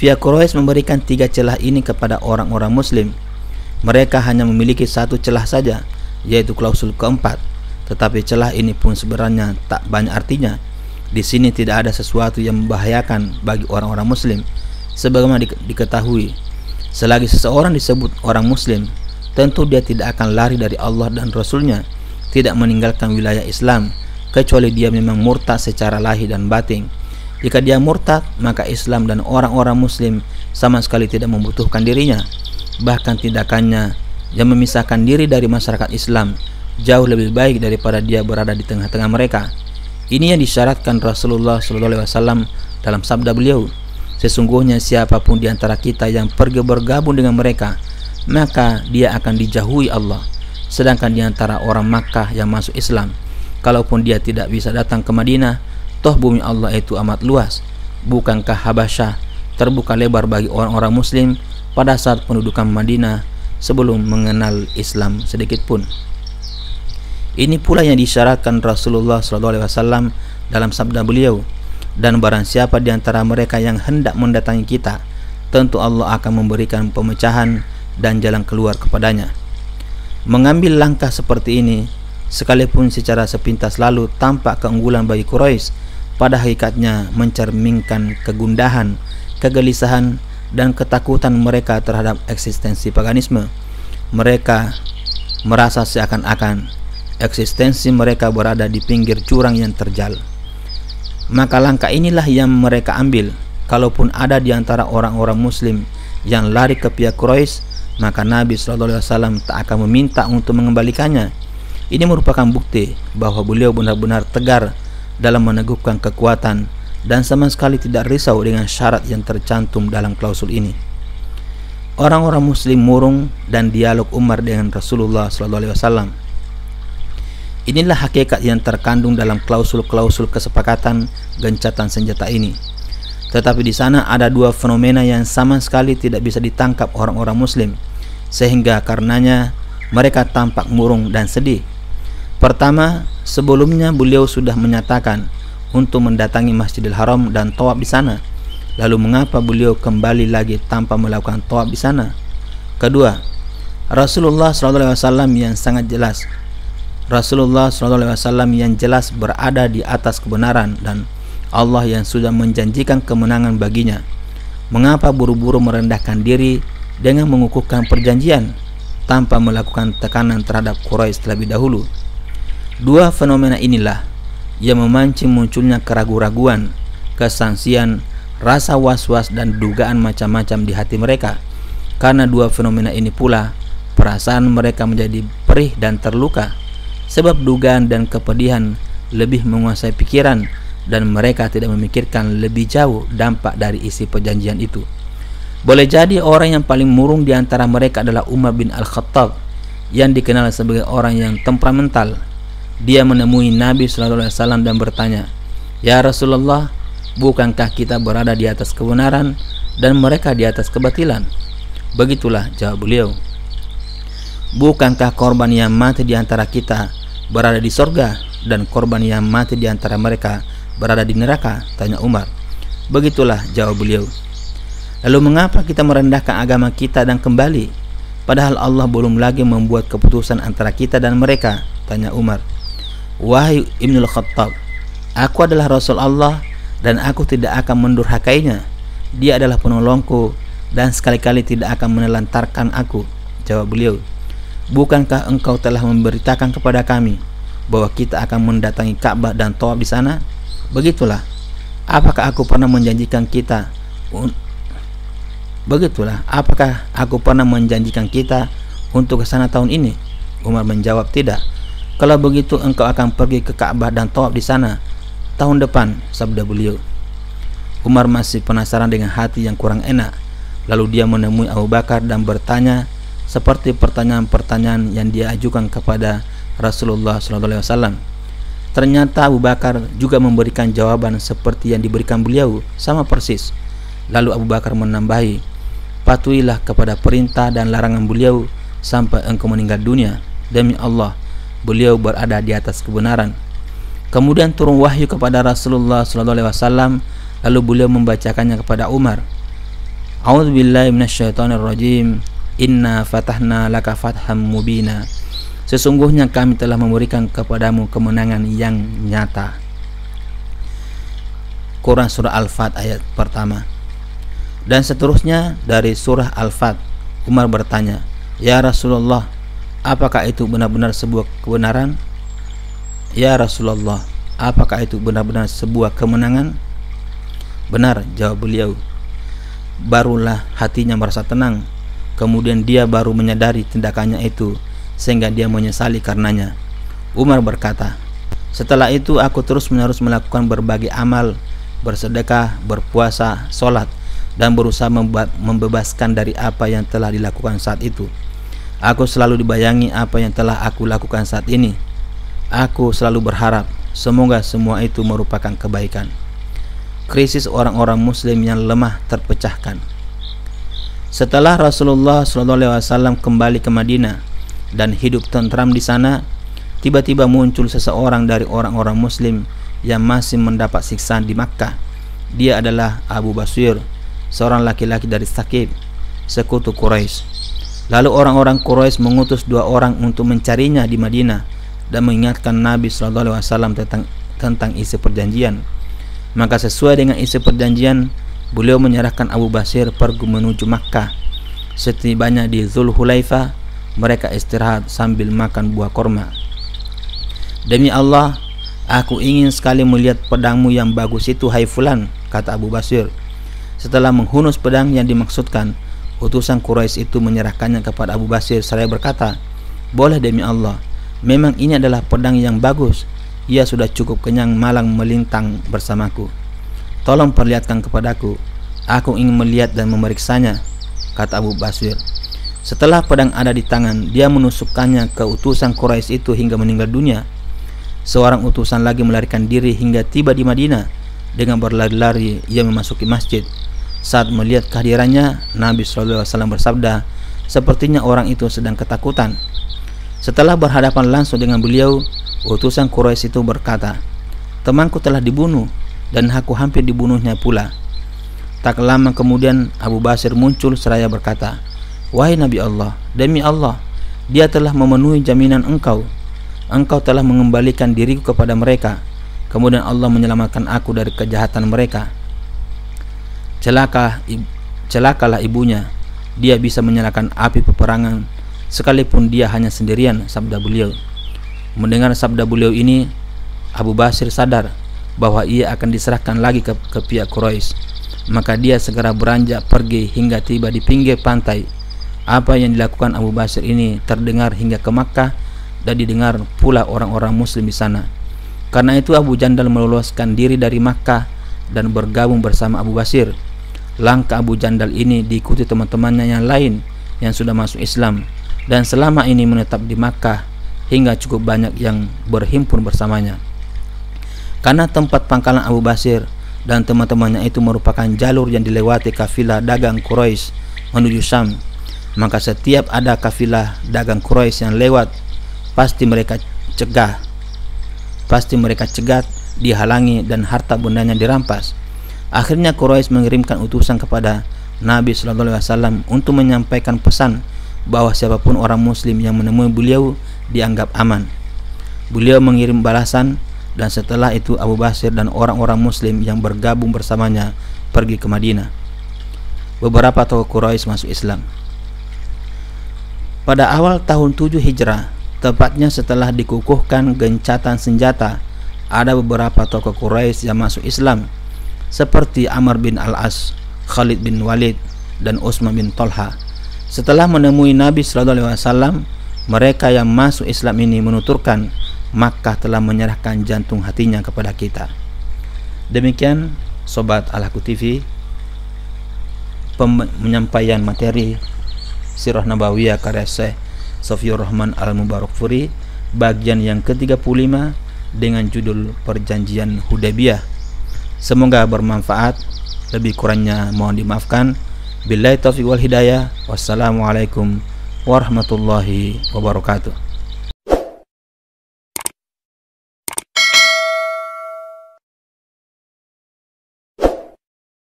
Pihak Quraisy memberikan 3 celah ini kepada orang-orang muslim. Mereka hanya memiliki 1 celah saja, yaitu klausul keempat. Tetapi celah ini pun sebenarnya tak banyak artinya. Di sini tidak ada sesuatu yang membahayakan bagi orang-orang muslim. Sebagaimana diketahui, selagi seseorang disebut orang muslim, tentu dia tidak akan lari dari Allah dan Rasulnya, tidak meninggalkan wilayah Islam, kecuali dia memang murtad secara lahir dan batin. Jika dia murtad, maka Islam dan orang-orang muslim sama sekali tidak membutuhkan dirinya. Bahkan tindakannya yang memisahkan diri dari masyarakat Islam jauh lebih baik daripada dia berada di tengah-tengah mereka. Ini yang disyaratkan Rasulullah SAW dalam sabda beliau, sesungguhnya siapapun di antara kita yang pergi bergabung dengan mereka, maka dia akan dijauhi Allah. Sedangkan di antara orang Makkah yang masuk Islam, kalaupun dia tidak bisa datang ke Madinah, toh bumi Allah itu amat luas. Bukankah Habasyah terbuka lebar bagi orang-orang muslim pada saat pendudukan Madinah sebelum mengenal Islam sedikit pun? Ini pula yang disyaratkan Rasulullah SAW dalam sabda beliau, dan barang siapa di antara mereka yang hendak mendatangi kita, tentu Allah akan memberikan pemecahan dan jalan keluar kepadanya. Mengambil langkah seperti ini, sekalipun secara sepintas lalu tampak keunggulan bagi Quraisy, pada hakikatnya mencerminkan kegundahan, kegelisahan, dan ketakutan mereka terhadap eksistensi paganisme. Mereka merasa seakan-akan eksistensi mereka berada di pinggir jurang yang terjal. Maka langkah inilah yang mereka ambil. Kalaupun ada di antara orang-orang muslim yang lari ke pihak Quraisy, maka Nabi SAW tak akan meminta untuk mengembalikannya. Ini merupakan bukti bahwa beliau benar-benar tegar dalam meneguhkan kekuatan dan sama sekali tidak risau dengan syarat yang tercantum dalam klausul ini. Orang-orang muslim murung dan dialog Umar dengan Rasulullah SAW. Inilah hakikat yang terkandung dalam klausul-klausul kesepakatan gencatan senjata ini. Tetapi di sana ada dua fenomena yang sama sekali tidak bisa ditangkap orang-orang muslim, sehingga karenanya mereka tampak murung dan sedih. Pertama, sebelumnya beliau sudah menyatakan untuk mendatangi Masjidil Haram dan tawaf di sana. Lalu mengapa beliau kembali lagi tanpa melakukan tawaf di sana? Kedua, Rasulullah SAW yang sangat jelas, Rasulullah SAW yang jelas berada di atas kebenaran dan Allah yang sudah menjanjikan kemenangan baginya. Mengapa buru-buru merendahkan diri dengan mengukuhkan perjanjian tanpa melakukan tekanan terhadap Quraisy terlebih dahulu? Dua fenomena inilah yang memancing munculnya keraguan-raguan, kesangsian, rasa was-was dan dugaan macam-macam di hati mereka. Karena dua fenomena ini pula perasaan mereka menjadi perih dan terluka, sebab dugaan dan kepedihan lebih menguasai pikiran dan mereka tidak memikirkan lebih jauh dampak dari isi perjanjian itu. Boleh jadi orang yang paling murung di antara mereka adalah Umar bin Al-Khattab, yang dikenal sebagai orang yang temperamental. Dia menemui Nabi SAW dan bertanya, "Ya Rasulullah, bukankah kita berada di atas kebenaran dan mereka di atas kebatilan?" Begitulah jawab beliau. "Bukankah korban yang mati di antara kita berada di sorga dan korban yang mati di antara mereka berada di neraka?" tanya Umar. Begitulah jawab beliau. "Lalu mengapa kita merendahkan agama kita dan kembali, padahal Allah belum lagi membuat keputusan antara kita dan mereka?" tanya Umar. "Wahai Ibnul Khattab, aku adalah Rasul Allah dan aku tidak akan mendurhakainya. Dia adalah penolongku dan sekali-kali tidak akan menelantarkan aku," jawab beliau. "Bukankah engkau telah memberitakan kepada kami bahwa kita akan mendatangi Ka'bah dan tawaf di sana? Begitulah. Apakah aku pernah menjanjikan kita untuk ke sana tahun ini?" Umar menjawab, "Tidak." "Kalau begitu engkau akan pergi ke Ka'bah dan tawaf di sana tahun depan," sabda beliau. Umar masih penasaran dengan hati yang kurang enak. Lalu dia menemui Abu Bakar dan bertanya seperti pertanyaan-pertanyaan yang dia ajukan kepada Rasulullah SAW. Ternyata Abu Bakar juga memberikan jawaban seperti yang diberikan beliau, sama persis. Lalu Abu Bakar menambahi, "Patuhilah kepada perintah dan larangan beliau sampai engkau meninggal dunia. Demi Allah, beliau berada di atas kebenaran." Kemudian turun wahyu kepada Rasulullah SAW, lalu beliau membacakannya kepada Umar. "A'udzubillahi minasyaitonirrajim. Inna fatahna laka fatham mubina." Sesungguhnya kami telah memberikan kepadamu kemenangan yang nyata. Quran surah Al-Fat ayat pertama. Dan seterusnya dari surah Al-Fat. Umar bertanya, "Ya Rasulullah, apakah itu benar-benar sebuah kebenaran?" "Ya Rasulullah, apakah itu benar-benar sebuah kemenangan?" "Benar," jawab beliau. Barulah hatinya merasa tenang. Kemudian dia baru menyadari tindakannya itu, sehingga dia menyesali karenanya. Umar berkata, "Setelah itu aku terus-menerus melakukan berbagai amal, bersedekah, berpuasa, sholat, dan berusaha membebaskan dari apa yang telah dilakukan saat itu. Aku selalu dibayangi apa yang telah aku lakukan saat ini. Aku selalu berharap semoga semua itu merupakan kebaikan." Krisis orang-orang muslim yang lemah terpecahkan. Setelah Rasulullah SAW kembali ke Madinah dan hidup tentram di sana, tiba-tiba muncul seseorang dari orang-orang muslim yang masih mendapat siksaan di Makkah. Dia adalah Abu Basir, seorang laki-laki dari Saqif, sekutu Quraisy. Lalu orang-orang Quraisy mengutus 2 orang untuk mencarinya di Madinah dan mengingatkan Nabi SAW tentang isi perjanjian. Maka sesuai dengan isi perjanjian, beliau menyerahkan Abu Basir pergi menuju Makkah. Setibanya di Dzulhulaifah, mereka istirahat sambil makan buah korma. "Demi Allah, aku ingin sekali melihat pedangmu yang bagus itu, hai fulan," kata Abu Basir. Setelah menghunus pedang yang dimaksudkan, utusan Quraisy itu menyerahkannya kepada Abu Basir seraya berkata, "Boleh demi Allah, memang ini adalah pedang yang bagus. Ia sudah cukup kenyang malang melintang bersamaku. Tolong perlihatkan kepadaku. Aku ingin melihat dan memeriksanya," kata Abu Basir. Setelah pedang ada di tangan, dia menusukkannya ke utusan Quraisy itu hingga meninggal dunia. Seorang utusan lagi melarikan diri hingga tiba di Madinah. Dengan berlari-lari ia memasuki masjid. Saat melihat kehadirannya, Nabi SAW bersabda, "Sepertinya orang itu sedang ketakutan." Setelah berhadapan langsung dengan beliau, utusan Quraisy itu berkata, "Temanku telah dibunuh dan aku hampir dibunuhnya pula." Tak lama kemudian Abu Basir muncul seraya berkata, "Wahai Nabi Allah, demi Allah, dia telah memenuhi jaminan engkau. Engkau telah mengembalikan diriku kepada mereka. Kemudian Allah menyelamatkan aku dari kejahatan mereka. Celakalah ibunya. Dia bisa menyalakan api peperangan sekalipun dia hanya sendirian," sabda beliau. Mendengar sabda beliau ini, Abu Basir sadar bahwa ia akan diserahkan lagi ke pihak Quraisy. Maka dia segera beranjak pergi hingga tiba di pinggir pantai. Apa yang dilakukan Abu Basir ini terdengar hingga ke Makkah dan didengar pula orang-orang muslim di sana. Karena itu Abu Jandal meloloskan diri dari Makkah dan bergabung bersama Abu Basir. Langkah Abu Jandal ini diikuti teman-temannya yang lain yang sudah masuk Islam dan selama ini menetap di Makkah, hingga cukup banyak yang berhimpun bersamanya. Karena tempat pangkalan Abu Basir dan teman-temannya itu merupakan jalur yang dilewati kafilah dagang Quraisy menuju Syam, maka setiap ada kafilah dagang Quraisy yang lewat, pasti mereka cegat, dihalangi, dan harta bendanya dirampas. Akhirnya Quraisy mengirimkan utusan kepada Nabi SAW untuk menyampaikan pesan bahwa siapapun orang muslim yang menemui beliau dianggap aman. Beliau mengirim balasan, dan setelah itu Abu Basir dan orang-orang muslim yang bergabung bersamanya pergi ke Madinah. Beberapa tokoh Quraisy masuk Islam. Pada awal tahun 7 Hijrah, tepatnya setelah dikukuhkan gencatan senjata, ada beberapa tokoh Quraisy yang masuk Islam seperti Amr bin Al-As, Khalid bin Walid, dan Utsman bin Thalha. Setelah menemui Nabi SAW, mereka yang masuk Islam ini menuturkan, Makkah telah menyerahkan jantung hatinya kepada kita. Demikian Sobat Al-Haqqu TV, penyampaian materi Sirah Nabawiyah karya Syekh Safiyur Rahman Al-Mubarakfuri, bagian yang ke-35 dengan judul Perjanjian Hudaybiyah. Semoga bermanfaat. Lebih kurangnya mohon dimaafkan. Billahi taufiq wal hidayah. Wassalamualaikum warahmatullahi wabarakatuh.